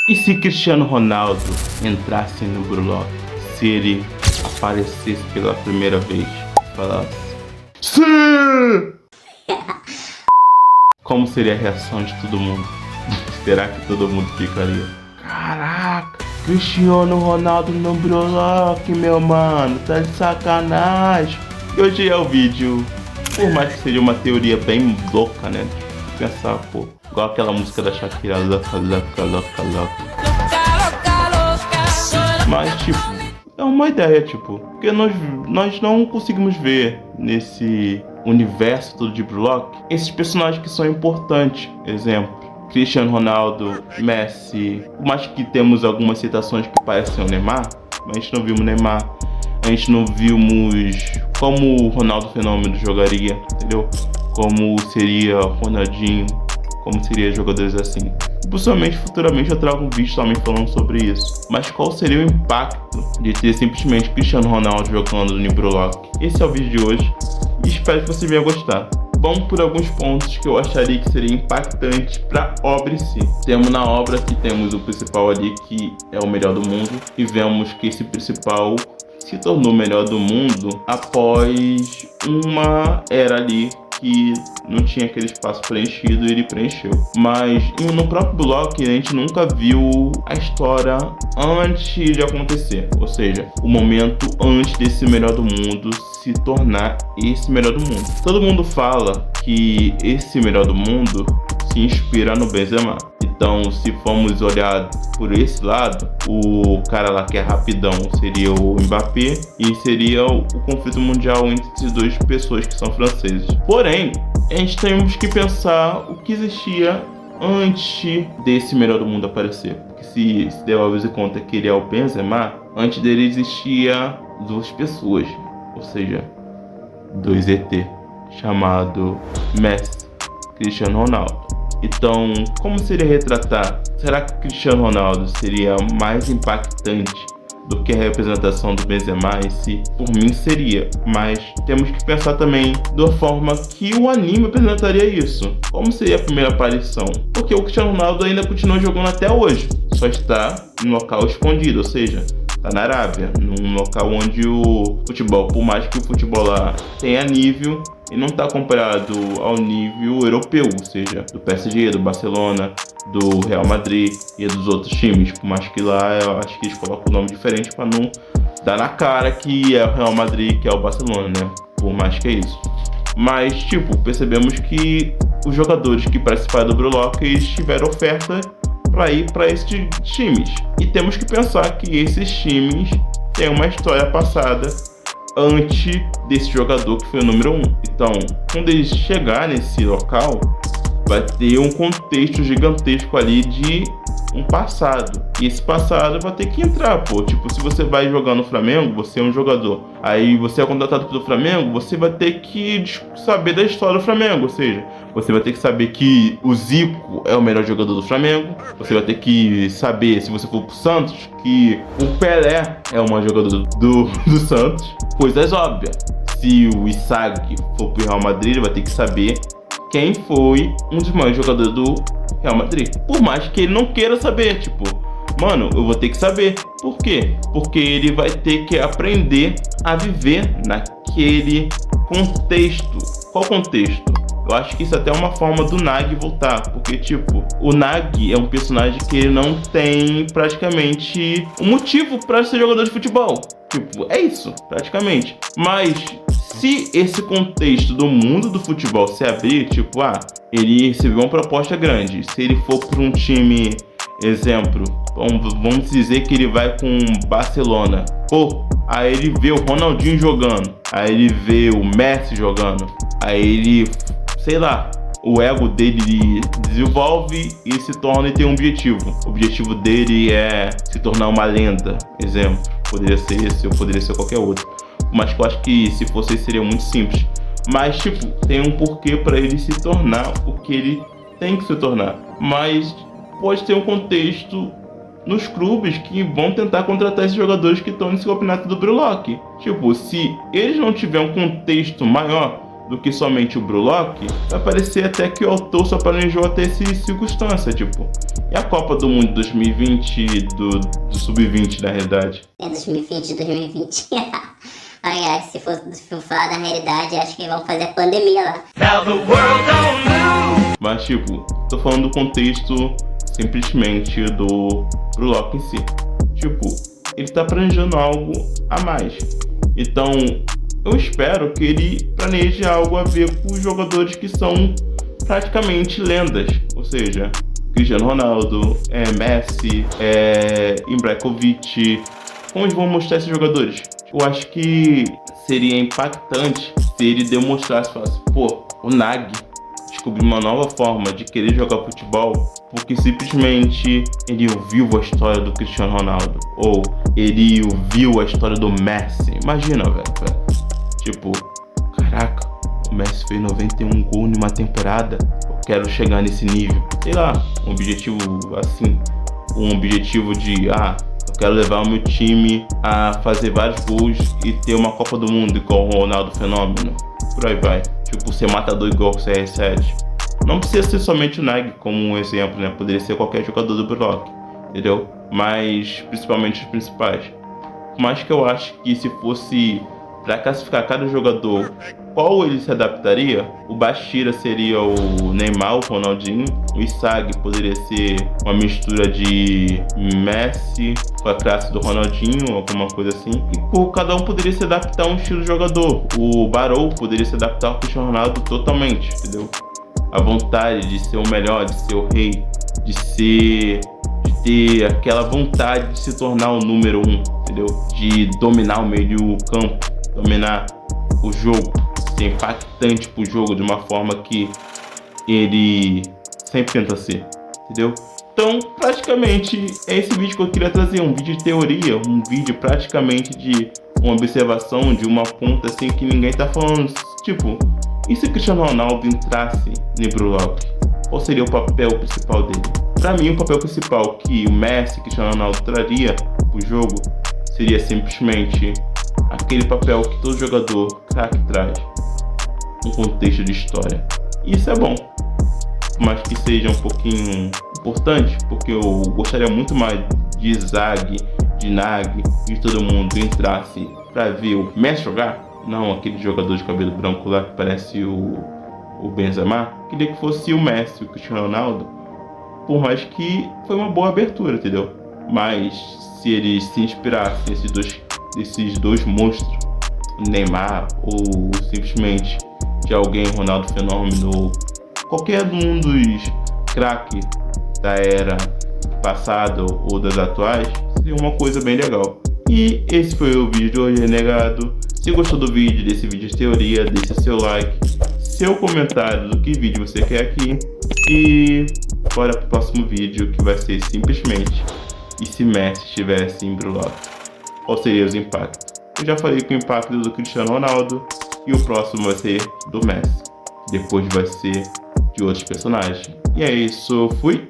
E se Cristiano Ronaldo entrasse no Brulok? Se ele aparecesse pela primeira vez? Falasse: sim! Como seria a reação de todo mundo? Será que todo mundo ficaria: caraca, Cristiano Ronaldo no Brulok, meu mano, tá de sacanagem? E hoje é o vídeo, por mais que seja uma teoria bem louca, né? Pensar, pô, igual aquela música da Shakira, louca, louca, louca, louca. Mas, tipo, é uma ideia, tipo, porque nós não conseguimos ver nesse universo todo de Brulok esses personagens que são importantes. Exemplo, Cristiano Ronaldo, Messi. Por mais que temos algumas citações que parecem o Neymar, mas a gente não vimos Neymar. A gente não vimos como o Ronaldo Fenômeno jogaria, entendeu? Como seria Ronaldinho, como seria jogadores assim. Possivelmente, futuramente, eu trago um vídeo também falando sobre isso. Mas qual seria o impacto de ter simplesmente Cristiano Ronaldo jogando no Brulok? Esse é o vídeo de hoje e espero que você venha gostar. Vamos por alguns pontos que eu acharia que seria impactante para a obra em si. Temos na obra que temos o principal ali, que é o melhor do mundo, e vemos que esse principal se tornou o melhor do mundo após uma era ali que não tinha aquele espaço preenchido e ele preencheu. Mas no próprio Brulok a gente nunca viu a história antes de acontecer, ou seja, o momento antes desse melhor do mundo se tornar esse melhor do mundo. Todo mundo fala que esse melhor do mundo se inspira no Benzema. Então, se formos olhar por esse lado, o cara lá que é rapidão seria o Mbappé e seria o conflito mundial entre essas duas pessoas que são franceses. Porém, a gente temos que pensar o que existia antes desse melhor do mundo aparecer. Porque se levarmos em conta que ele é o Benzema, antes dele existia duas pessoas, ou seja, dois ET, chamado Messi, Cristiano Ronaldo. Então, como seria retratar? Será que Cristiano Ronaldo seria mais impactante do que a representação do Benzema em si? Por mim seria, mas temos que pensar também da forma que o anime apresentaria isso. Como seria a primeira aparição? Porque o Cristiano Ronaldo ainda continua jogando até hoje, só está em local escondido, ou seja, está na Arábia, num local onde o futebol, por mais que o futebol lá tenha nível, e não está comparado ao nível europeu, ou seja, do PSG, do Barcelona, do Real Madrid e dos outros times. Por mais que lá eu acho que eles colocam um nome diferente para não dar na cara que é o Real Madrid, que é o Barcelona, né? Por mais que é isso. Mas, tipo, percebemos que os jogadores que participaram do Brulok, eles tiveram oferta para ir para esses times. E temos que pensar que esses times têm uma história passada antes desse jogador que foi o número 1. Então, quando ele chegar nesse local, vai ter um contexto gigantesco ali de um passado. E esse passado vai ter que entrar, pô. Tipo, se você vai jogar no Flamengo, você é um jogador. Aí você é contratado pelo Flamengo, você vai ter que saber da história do Flamengo. Ou seja, você vai ter que saber que o Zico é o melhor jogador do Flamengo. Você vai ter que saber, se você for pro Santos, que o Pelé é o maior jogador do Santos. Coisas óbvias. Se o Isaac for pro Real Madrid, ele vai ter que saber quem foi um dos maiores jogadores do Real Madrid. Por mais que ele não queira saber, tipo, mano, eu vou ter que saber. Por quê? Porque ele vai ter que aprender a viver naquele contexto. Qual contexto? Eu acho que isso até é uma forma do Nag voltar, porque, tipo, o Nag é um personagem que ele não tem praticamente um motivo para ser jogador de futebol. Tipo, é isso, praticamente. Mas se esse contexto do mundo do futebol se abrir, tipo, ele recebeu uma proposta grande. Se ele for para um time, exemplo, vamos dizer que ele vai com o Barcelona. Pô, aí ele vê o Ronaldinho jogando, aí ele vê o Messi jogando, aí ele, sei lá, o ego dele desenvolve e se torna e tem um objetivo. O objetivo dele é se tornar uma lenda. Exemplo, poderia ser esse ou poderia ser qualquer outro. Mas eu acho que se fosse esse seria muito simples. Mas, tipo, tem um porquê para ele se tornar o que ele tem que se tornar. Mas pode ter um contexto nos clubes que vão tentar contratar esses jogadores que estão nesse campeonato do Brulok. Tipo, se eles não tiverem um contexto maior, do que somente o Brulock, vai parecer até que o autor só planejou até essa circunstância, tipo. E a Copa do Mundo 2020, do Sub-20, na realidade? 2020, 2020. Aliás, se for falar da realidade, acho que vão fazer a pandemia lá. Mas, tipo, tô falando do contexto simplesmente do Brulock em si. Tipo, ele tá planejando algo a mais. Então, eu espero que ele planeje algo a ver com os jogadores que são praticamente lendas. Ou seja, Cristiano Ronaldo, Messi, Ibrahimovic. Como eles vão mostrar esses jogadores? Eu acho que seria impactante se ele demonstrasse, falasse, pô, o Nag descobriu uma nova forma de querer jogar futebol porque simplesmente ele ouviu a história do Cristiano Ronaldo ou ele ouviu a história do Messi. Imagina, velho. Tipo, caraca, o Messi fez 91 gols numa temporada. Eu quero chegar nesse nível. Sei lá, um objetivo assim, um objetivo de eu quero levar o meu time a fazer vários gols e ter uma Copa do Mundo igual o Ronaldo Fenômeno. Por aí vai. Tipo, ser matador igual o CR7. Não precisa ser somente o Nag como um exemplo, né? Poderia ser qualquer jogador do Brulock, entendeu? Mas, principalmente os principais. Mas que eu acho que se fosse para classificar cada jogador, qual ele se adaptaria? O Bastira seria o Neymar, o Ronaldinho. O Isag poderia ser uma mistura de Messi com a classe do Ronaldinho, alguma coisa assim. E cada um poderia se adaptar a um estilo de jogador. O Barou poderia se adaptar ao Cristiano Ronaldo totalmente, entendeu? A vontade de ser o melhor, de ser o rei, de ter aquela vontade de se tornar o número 1, entendeu? De dominar o meio do campo, dominar o jogo, ser impactante pro jogo de uma forma que ele sempre tenta ser, entendeu? Então, praticamente, é esse vídeo que eu queria trazer, um vídeo de teoria, um vídeo praticamente de uma observação, de uma ponta assim que ninguém tá falando, tipo, e se Cristiano Ronaldo entrasse no Brulock? Qual seria o papel principal dele? Para mim, o papel principal que o Messi, Cristiano Ronaldo traria pro jogo seria simplesmente aquele papel que todo jogador craque traz, um contexto de história. E isso é bom, mas que seja um pouquinho importante, porque eu gostaria muito mais de Zag, de Nag, de todo mundo entrasse para ver o Messi jogar, não aquele jogador de cabelo branco lá que parece o Benzema. Queria que fosse o Messi, o Cristiano Ronaldo, por mais que foi uma boa abertura, entendeu? Mas se eles se inspirassem nesses dois monstros, Neymar ou simplesmente de alguém, Ronaldo Fenômeno, qualquer um dos craques da era passada ou das atuais, seria uma coisa bem legal. E esse foi o vídeo de hoje, renegado. Se gostou do vídeo, desse vídeo de teoria, deixa seu like, seu comentário do que vídeo você quer aqui. E bora pro próximo vídeo, que vai ser simplesmente e se Messi estivesse em Brulock, qual seria os impactos? Eu já falei com o impacto do Cristiano Ronaldo e o próximo vai ser do Messi. Depois vai ser de outros personagens. E é isso, fui!